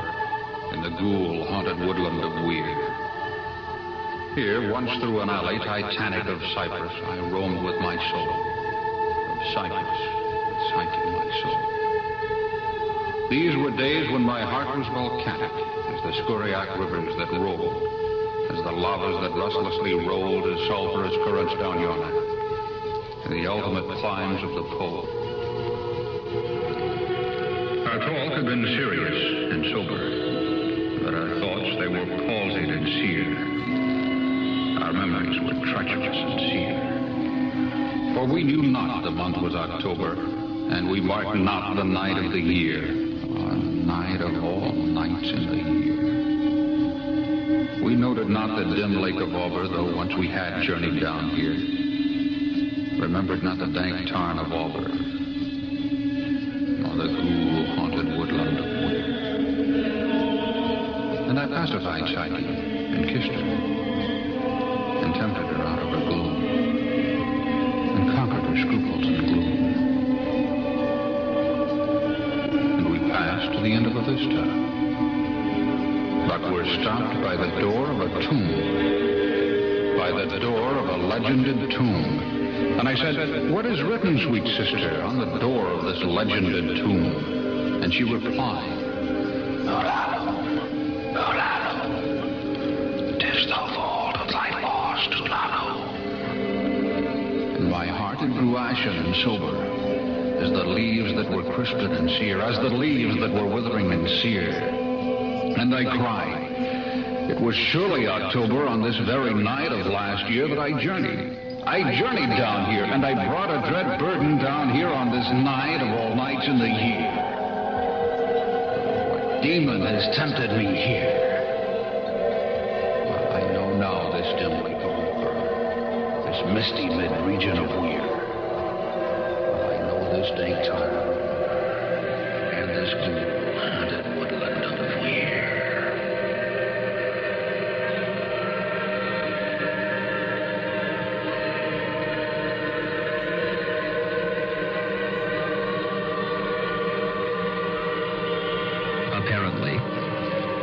in the ghoul-haunted woodland of Weir. Here, once through an alley titanic of cypress, I roamed with my soul. Of cypress, sighting my soul. These were days when my heart was volcanic, as the scoriac rivers that rolled, as the lavas that restlessly rolled as sulphurous currents down yonder, in the ultimate climes of the pole. Our talk had been serious and sober, but our thoughts, they were palsied and seared. Our memories were treacherous and seared. For we knew not the month was October, and we marked not the night of the year, or night of all nights in the year. We noted not the dim lake of Auber, though once we had journeyed down here. Remembered not the dank tarn of Auber, nor the ghoul-haunted woodland of Weir. And I pacified Psyche and kissed her, and tempted her out of her gloom, and conquered her scruples and gloom. And we passed to the end of a vista, but were stopped by the door of a tomb, by the door of a legended tomb. And I said, "What is written, sweet sister, on the door of this legended tomb?" And she replied, "Olano, Olano, grew ashen and sober, as the leaves that were crisped and sere, as the leaves that were withering and sere. And I cried, it was surely October on this very night of last year that I journeyed. I journeyed down here, and I brought a dread burden down here on this night of all nights in the year. What demon has tempted me here? Well, I know now this dimly gone pearl, this misty mid-region of weir. Well, I know this dank tunnel, and this gloom-haunted woodland of weir. Apparently,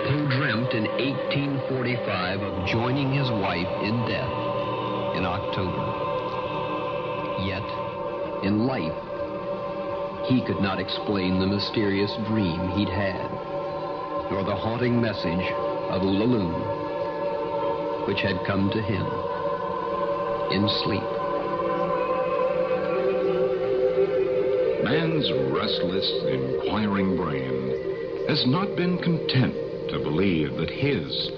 Poe dreamt in 1845 of joining his wife in death in October. Yet, in life, he could not explain the mysterious dream he'd had, nor the haunting message of Ullaloo, which had come to him in sleep. Man's restless, inquiring brain has not been content to believe that his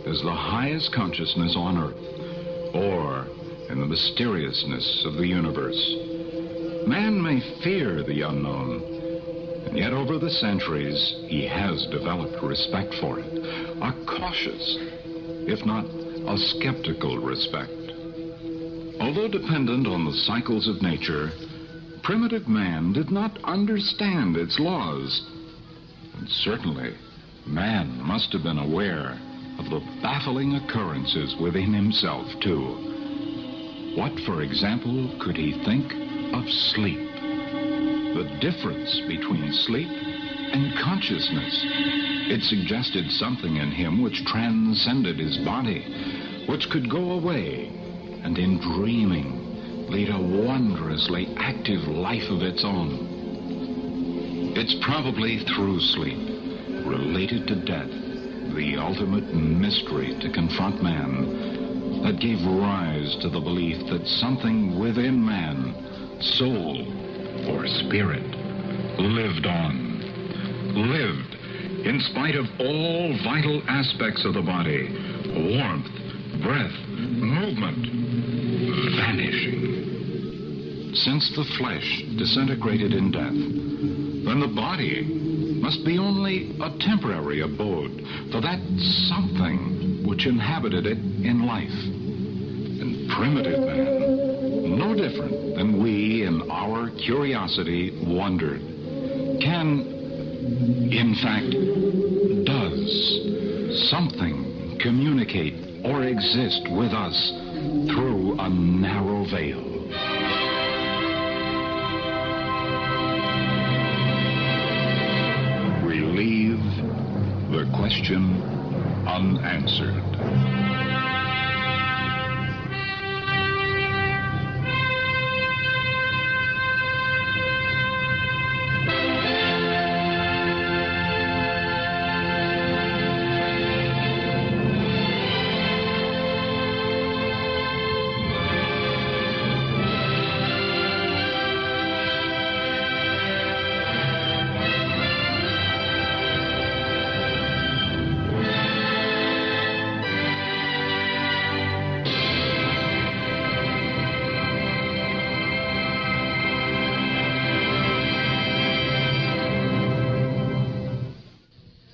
is the highest consciousness on earth, or in the mysteriousness of the universe. Man may fear the unknown, and yet over the centuries he has developed respect for it, a cautious, if not a skeptical respect. Although dependent on the cycles of nature, primitive man did not understand its laws. And certainly, man must have been aware of the baffling occurrences within himself, too. What, for example, could he think of sleep? The difference between sleep and consciousness. It suggested something in him which transcended his body, which could go away, and in dreaming, lead a wondrously active life of its own. It's probably through sleep, related to death, the ultimate mystery to confront man, that gave rise to the belief that something within man, soul or spirit, lived on. Lived in spite of all vital aspects of the body, warmth, breath, movement, vanishing. Since the flesh disintegrated in death, then the body must be only a temporary abode for that something which inhabited it in life. And primitive man, no different than we in our curiosity, wondered, can, in fact, does something communicate or exist with us through a narrow veil? Leave the question unanswered.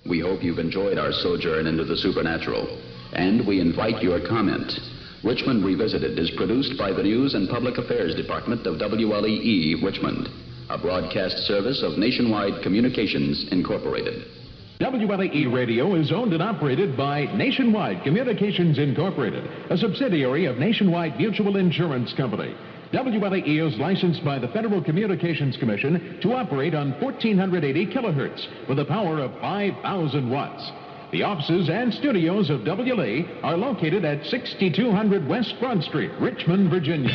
We hope you've enjoyed our sojourn into the supernatural, and we invite your comment. Richmond Revisited is produced by the News and Public Affairs Department of WLEE Richmond, a broadcast service of Nationwide Communications Incorporated. WLEE Radio is owned and operated by Nationwide Communications Incorporated, a subsidiary of Nationwide Mutual Insurance Company. WLEE is licensed by the Federal Communications Commission to operate on 1480 kilohertz with a power of 5,000 watts. The offices and studios of WLEE are located at 6200 West Broad Street, Richmond, Virginia.